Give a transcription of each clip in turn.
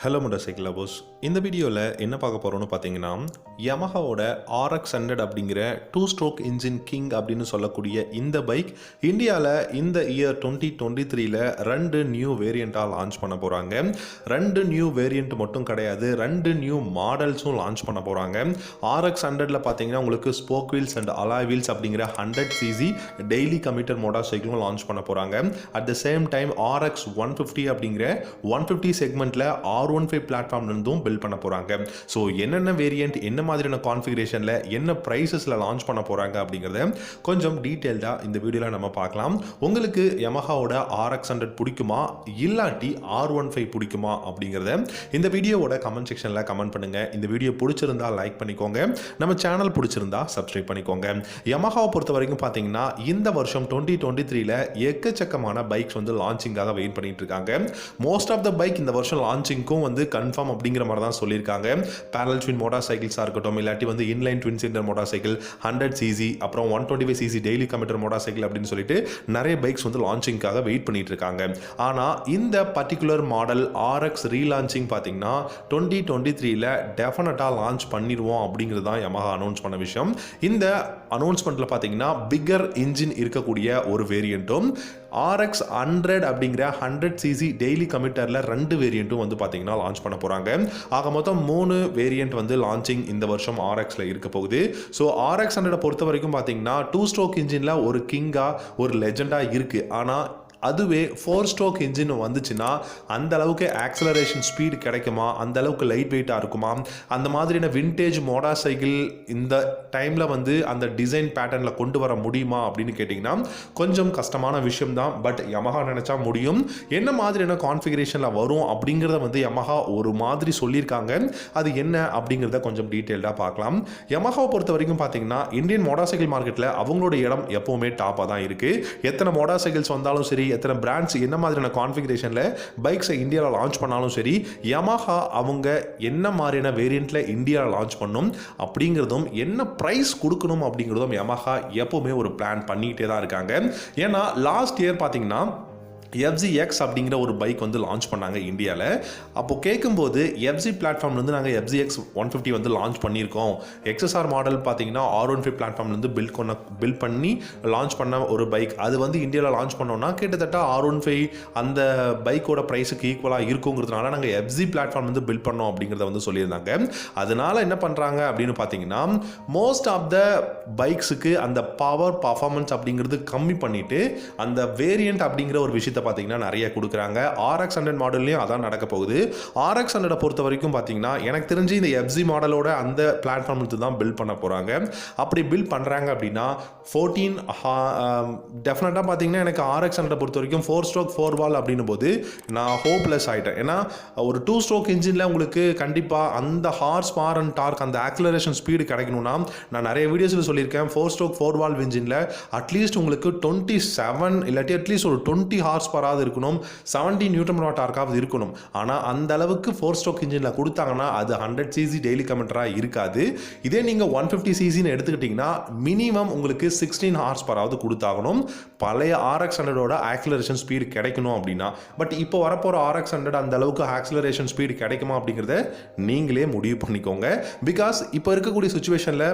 Hello motorcycle lovers, இந்த வீடியோவில் என்ன பார்க்க போகிறோம்னு பார்த்தீங்கன்னா, யமஹாவோட RX100 அப்படிங்கிற 2 ஸ்ட்ரோக் இன்ஜின் கிங் அப்படின்னு சொல்லக்கூடிய இந்த பைக் இந்தியாவில் இந்த இயர் 2023ல் 2 நியூ வேரியண்ட்டாக லான்ச் பண்ண போகிறாங்க. 2 நியூ வேரியண்ட் மட்டும் கிடையாது, 2 நியூ மாடல்ஸும் லான்ச் பண்ண போகிறாங்க. RX100ல் பார்த்தீங்கன்னா உங்களுக்கு spoke wheels and alloy wheels அப்படிங்கிற 100cc டெய்லி கமிட்டர் மோட்டார் சைக்கிளும் லான்ச் பண்ண போகிறாங்க. At the same time RX150 அப்படிங்கிற 150 செக்மெண்ட்டில் R15 பிளாட்ஃபார்ம்ல இருந்தும் பில்ட் பண்ண போறாங்க. ஸோ என்னென்ன வேரியன்ட், என்ன மாதிரியான கான்ஃபிகரேஷன்ல, என்ன பிரைசஸ்ல லான்ச் பண்ண போறாங்க அப்படிங்கறத கொஞ்சம் டீடைல்டா இந்த வீடியோல நம்ம பார்க்கலாம். உங்களுக்கு யமஹாவோட RX100 பிடிக்குமா இல்லாட்டி R15 பிடிக்குமா அப்படிங்கறத இந்த வீடியோவோட கமெண்ட் செக்ஷன்ல கமெண்ட் பண்ணுங்க. இந்த வீடியோ பிடிச்சிருந்தா லைக் பண்ணிக்கோங்க, நம்ம சேனல் பிடிச்சிருந்தா சப்ஸ்கிரைப் பண்ணிக்கோங்க. யமஹாவை பொறுத்த வரைக்கும் பாத்தீங்கன்னா இந்த வருஷம் 2023ல எக்கச்சக்கமான பைக்ஸ் வந்து லான்ச்சிங்காக வெயிட் பண்ணிட்டு இருக்காங்க. மோஸ்ட் ஆஃப் த பைக் இந்த வருஷம் லான்ச்சிங்க்கும் வந்து கன்ஃபார்ம் அப்படிங்கிற மாதிரி தான் சொல்லியிருக்காங்க. பேரல் ட்வின் மோட்டார் சைக்கிள்ஸாக இருக்கட்டும், இல்லாட்டி வந்து inline twin cylinder motor cycle 100cc, அப்புறம் 125cc daily commuter motor cycle அப்படின்னு சொல்லிட்டு நிறைய பைக்ஸ் வந்து லான்ச்சிங்காக வெயிட் பண்ணிட்டு இருக்காங்க. ஆனால் இந்த பர்டிகுலர் மாடல் RX ரீலான்ச்சிங் பார்த்தீங்கன்னா 2023ல டெஃபினட்டாக லான்ச் பண்ணிடுவோம் அப்படிங்கிறது தான் யமஹா அனௌன்ஸ் பண்ண விஷயம். இந்த அனௌன்ஸ்மெண்ட்டில் பார்த்தீங்கன்னா பிக்கர் இன்ஜின் இருக்கக்கூடிய ஒரு வேரியண்ட்டும் RX100 அப்படிங்கிற 100cc டெய்லி கமிட்டரில் 2 வேரியண்ட்டும் வந்து பார்த்தீங்கன்னா லான்ச் பண்ண போகிறாங்க. ஆக மொத்தம் 3 வேரியண்ட் வந்து லான்ச்சிங் இந்த வருஷம் RXல இருக்க போகுது. ஸோ RX100 பொறுத்த வரைக்கும் பார்த்தீங்கன்னா 2 ஸ்ட்ரோக் இன்ஜினில் ஒரு கிங்காக ஒரு லெஜெண்டாக இருக்குது. ஆனால் அதுவே 4 ஸ்ட்ரோக் இன்ஜின் வந்துச்சுன்னா அந்த அளவுக்கு ஆக்சலரேஷன் ஸ்பீடு கிடைக்குமா, அந்த அளவுக்கு லைட் வெயிட்டாக இருக்குமா, அந்த மாதிரியான விண்டேஜ் மோட்டார் சைக்கிள் இந்த டைமில் வந்து அந்த டிசைன் பேட்டர்னில் கொண்டு வர முடியுமா அப்படின்னு கேட்டிங்கன்னா கொஞ்சம் கஷ்டமான விஷயம் தான். பட் யமஹா நினச்சா முடியும். என்ன மாதிரியான கான்ஃபிகரேஷனில் வரும் அப்படிங்கிறத வந்து யமஹா ஒரு மாதிரி சொல்லியிருக்காங்க. அது என்ன அப்படிங்கிறத கொஞ்சம் டீட்டெயில்டாக பார்க்கலாம். யமஹாவை பொறுத்த வரைக்கும் பார்த்தீங்கன்னா இந்தியன் மோட்டார் சைக்கிள் மார்க்கெட்டில் அவங்களோட இடம் எப்போவுமே டாப்பாக தான் இருக்குது. எத்தனை மோட்டார் சைக்கிள்ஸ் வந்தாலும் சரி, எத்தனை பிராண்ட்ஸ் என்ன மாதிரியான கான்ஃபிகரேஷனில் பைக்ஸை இந்தியாவில் லான்ச் பண்ணாலும் சரி, யமஹா அவங்க என்ன மாதிரியான வேரியண்ட்ல இந்தியாவில் லான்ச் பண்ணும் அப்படிங்கிறதும் என்ன ப்ரைஸ் கொடுக்கணும் அப்படிங்கிறதும் யமஹா எப்பவுமே ஒரு பிளான் பண்ணிக்கிட்டே தான் இருக்காங்க. ஏன்னா லாஸ்ட் இயர் பார்த்தீங்கன்னா FZX அப்படிங்கிற ஒரு பைக் வந்து லான்ச் பண்ணாங்க இந்தியாவில். அப்போது கேட்கும்போது FZ பிளாட்ஃபார்ம்லேருந்து நாங்கள் FZX 150 வந்து லான்ச் பண்ணியிருக்கோம். XSR மாடல் பார்த்தீங்கன்னா R15 பிளாட்ஃபார்ம்லேருந்து பில்ட் பண்ணி லான்ச் பண்ண ஒரு பைக், அது வந்து இந்தியாவில் லான்ச் பண்ணோம்னா கிட்டத்தட்ட R15 அந்த பைக்கோட ப்ரைஸுக்கு ஈக்குவலாக இருக்குங்கிறதுனால நாங்கள் FZ பிளாட்ஃபார்ம் வந்து பில்ட் பண்ணோம் அப்படிங்கிறத வந்து சொல்லியிருந்தாங்க. அதனால என்ன பண்ணுறாங்க அப்படின்னு பார்த்தீங்கன்னா மோஸ்ட் ஆஃப் த பைக்ஸுக்கு அந்த பவர் பர்ஃபார்மன்ஸ் அப்படிங்கிறது கம்மி பண்ணிட்டு அந்த வேரியண்ட் அப்படிங்கிற ஒரு விஷயத்தை பார்த்தீங்கன்னா நிறைய கொடுக்குறாங்க. RX100 மாடல்லையும் அதான் நடக்க போகுது. RX100 பொறுத்த வரைக்கும் பார்த்தீங்கன்னா எனக்கு தெரிஞ்சு இந்த FZ மாடலோட அந்த பிளாட்ஃபார்முக்கு தான் பில்ட் பண்ண போகிறாங்க. அப்படி பில்ட் பண்ணுறாங்க அப்படின்னா 14 டெஃபினட்டாக பார்த்தீங்கன்னா எனக்கு RX100 பொறுத்த வரைக்கும் 4 ஸ்ட்ரோக் 4 வால் அப்படின்னும் போது நான் ஹோப்லெஸ் ஆகிட்டேன். ஏன்னா ஒரு 2 ஸ்ட்ரோக் இன்ஜினில் உங்களுக்கு கண்டிப்பாக அந்த ஹார்ஸ் பவர் அண்ட் டார்க், அந்த ஆக்சலரேஷன் ஸ்பீடு கிடைக்கணும்னா நான் நிறைய வீடியோஸில் சொல்லியிருக்கேன் 4 ஸ்ட்ரோக் 4 வால் இன்ஜினில் அட்லீஸ்ட் உங்களுக்கு 27 இல்லாட்டி அட்லீஸ்ட் ஒரு 20 ஹார்ஸ் பராது இருக்கணும், 70 நியூட்டன் மீட்டர் டார்க்காவது இருக்கணும். ஆனால் அந்த அளவுக்கு 4 ஸ்ட்ரோக் இன்ஜினில் கொடுத்தாங்கன்னா அது 100cc டெய்லி கமிட்டராக இருக்காது. இதே நீங்கள் 150cc எடுத்துக்கிட்டிங்கன்னா மினிமம் உங்களுக்கு 16 ஹார்ஸ் பராவது கொடுத்தாகணும் பழைய RX100ஓட ஆக்சலரேஷன் ஸ்பீடு கிடைக்கணும் அப்படின்னா. பட் இப்போ வரப்போகிற RX100 அந்த அளவுக்கு ஆக்சலரேஷன் ஸ்பீடு கிடைக்குமா அப்படிங்கிறத நீங்களே முடிவு பண்ணிக்கோங்க. பிகாஸ் இப்போ இருக்கக்கூடிய சுச்சுவேஷனில்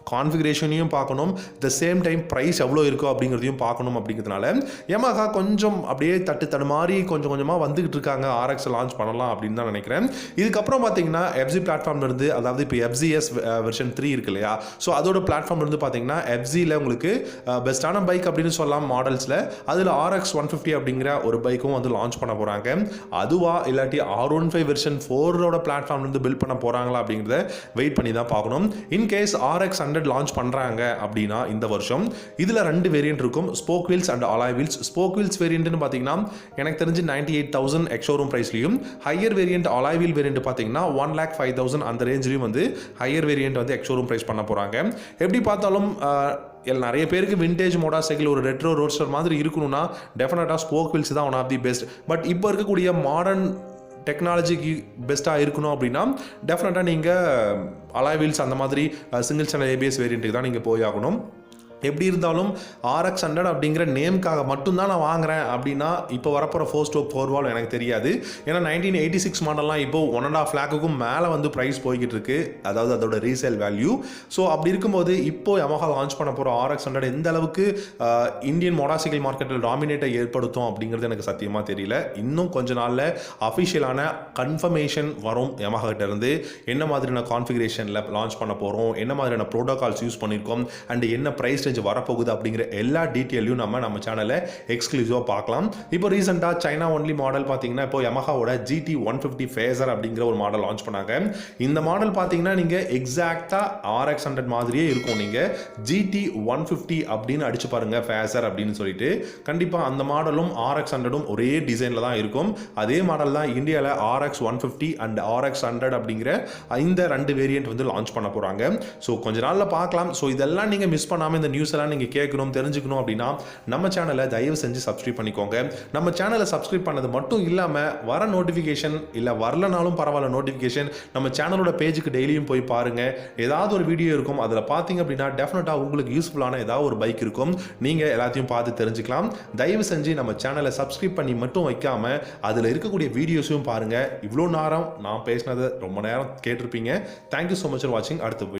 கான்ஃபிகரேஷனையும் பார்க்கணும், த சேம் டைம் ப்ரைஸ் எவ்வளோ இருக்கோ அப்படிங்கிறதையும் பார்க்கணும். அப்படிங்கிறதுனால யமஹா கொஞ்சம் அப்படியே தட்டு மாதிரி கொஞ்சம் கொஞ்சமாக வந்துகிட்டு இருக்காங்க. RX லான்ச் பண்ணலாம் அப்படின்னு தான் நினைக்கிறேன். இதுக்கப்புறம் பார்த்தீங்கன்னா FZ பிளாட்ஃபார்ம்லேருந்து, அதாவது இப்போ FZS வெர்ஷன் 3 இருக்கு இல்லையா, ஸோ அதோட பிளாட்ஃபார்ம்லேருந்து பார்த்தீங்கன்னா FZல உங்களுக்கு பெஸ்ட்டான பைக் அப்படின்னு சொல்லலாம் மாடல்ஸில். அதில் RX150 அப்படிங்கிற ஒரு பைக்கும் வந்து லான்ச் பண்ண போகிறாங்க. அதுவா இல்லாட்டி R15 வெர்ஷன் 4ஓட பிளாட்ஃபார்ம்லேருந்து பில்ட் பண்ண போகிறாங்களா அப்படிங்கிறத வெயிட் பண்ணி தான் பார்க்கணும். இன்கேஸ் RX100 லான்ச் பண்றாங்க அப்படின்னா இந்த வருஷம் இதுல 2 வேரியன்ட் இருக்கும், spoke wheels and alloy wheels. Spoke wheels வேரியன்ட்னு பாத்தீங்கன்னா எனக்கு தெரிஞ்சு 98,000 எக்ஸ்ஷோரூம் பிரைஸ்லயும், higher variant alloy wheel variant பாத்தீங்கன்னா 1,05,000 அந்த ரேஞ்சிலையும் வந்து ஹையர் வேரியன்ட் வந்து எக்ஸ்ஷோரூம் பிரைஸ் பண்ண போறாங்க. எப்படி பார்த்தாலும் நிறைய பேருக்கு விண்டேஜ் மோட்டார் சைக்கிள் ஒரு ரெட்ரோ ரோட்ஸ்டர் மாதிரி இருக்கணும்னா டெஃபினட்டாக ஸ்போக் வீல்ஸ் தான் one of the best. But இப்போ இருக்கக்கூடிய மாடர்ன் டெக்னாலஜிக்கு பெஸ்ட்டாக இருக்கணும் அப்படின்னா டெஃபினட்டாக நீங்கள் அலாய் வீல்ஸ் அந்த மாதிரி சிங்கிள் சேனல் ABS வேரியண்ட்டுக்கு தான் நீங்கள் போய் ஆகணும். எப்படி இருந்தாலும் RX100 அப்படிங்கிற நேம்காக மட்டும்தான் நான் வாங்குறேன் அப்படின்னா இப்போ வரப்போகிற 4 ஸ்ட்ரோக் 4 வால்வ் எனக்கு தெரியாது. ஏன்னா 1986 மாடல்லாம் இப்போ 1.5 லேக்குக்கும் மேலே வந்து ப்ரைஸ் போய்கிட்டு இருக்கு, அதாவது அதோட ரீசேல் வேல்யூ. ஸோ அப்படி இருக்கும்போது இப்போ Yamaha லான்ச் பண்ண போகிற RX100 எந்த அளவுக்கு இந்தியன் மோட்டார்சைக்கிள் மார்க்கெட்டில் டாமினேட்டை ஏற்படுத்தும் அப்படிங்கிறது எனக்கு சத்தியமாக தெரியல. இன்னும் கொஞ்ச நாளில் அஃபிஷியலான கன்ஃபர்மேஷன் வரும் Yamaha கிட்ட இருந்து. என்ன மாதிரியான கான்ஃபிகரேஷனில் லான்ச் பண்ண போகிறோம், என்ன மாதிரியான ப்ரோட்டோகால்ஸ் யூஸ் பண்ணியிருக்கோம், அண்ட் என்ன ப்ரைஸ் வரப்போகுது அப்படிங்கிற எல்லா டீட்டெயிலையும் நம்ம சேனல்ல எக்ஸ்க்ளூசிவா பார்க்கலாம். இப்போ ரீசெண்டா சைனா ஒன்லி மாடல் பாத்தீங்கன்னா இப்போ Yamahaவோட GT 150 ஃபேசர் அப்படிங்கிற ஒரு மாடல் லான்ச் பண்ணாங்க. இந்த மாடல் பாத்தீங்கன்னா நீங்க எக்ஸாக்ட்டா RX100 மாதிரியே இருக்கும். நீங்க GT 150 அப்படின்னு அடிச்சு பாருங்க ஃபேசர் அப்படின்னு சொல்லிட்டு, கண்டிப்பா அந்த மாடலும் RX100ம் ஒரே டிசைன்ல தான் இருக்கும். அதே மாடல் தான் இந்தியால RX150 அண்ட் RX100 அப்படிங்கிற இந்த ரெண்டு வேரியன்ட் வந்து லான்ச் பண்ண போறாங்க. ஸோ கொஞ்ச நாள்ல பார்க்கலாம். ஸோ இதெல்லாம் நீங்க மிஸ் பண்ணாம இந்த நியூஸ் எல்லாம் நீங்க கேட்கணும், தெரிஞ்சுக்கணும் அப்படின்னா நம்ம சேனலை தயவு செஞ்சு சப்ஸ்கிரைப் பண்ணிக்கோங்க. நம்ம சேனலை சப்ஸ்கிரைப் பண்ணது மட்டும் இல்லாம வர நோட்டிஃபிகேஷன் இல்ல வரலனாலும் பரவாயில்ல நோட்டிஃபிகேஷன் நம்ம சேனலோட பேஜுக்கு டெய்லியும் போய் பாருங்க. ஏதாவது ஒரு வீடியோ இருக்கும், அதில் பார்த்தீங்க அப்படின்னா டெஃபினட்டா உங்களுக்கு யூஸ்ஃபுல்லான ஏதாவது ஒரு பைக் இருக்கும், நீங்க எல்லாத்தையும் பார்த்து தெரிஞ்சுக்கலாம். தயவு செஞ்சு நம்ம சேனலை சப்ஸ்கிரைப் பண்ணி மட்டும் வைக்காம அதில் இருக்கக்கூடிய வீடியோஸையும் பாருங்க. இவ்வளோ நேரம் நான் பேசினது ரொம்ப நேரம் கேட்டிருப்பீங்க. தேங்க்யூ ஸோ மச் ஃபார் வாட்சிங். அடுத்த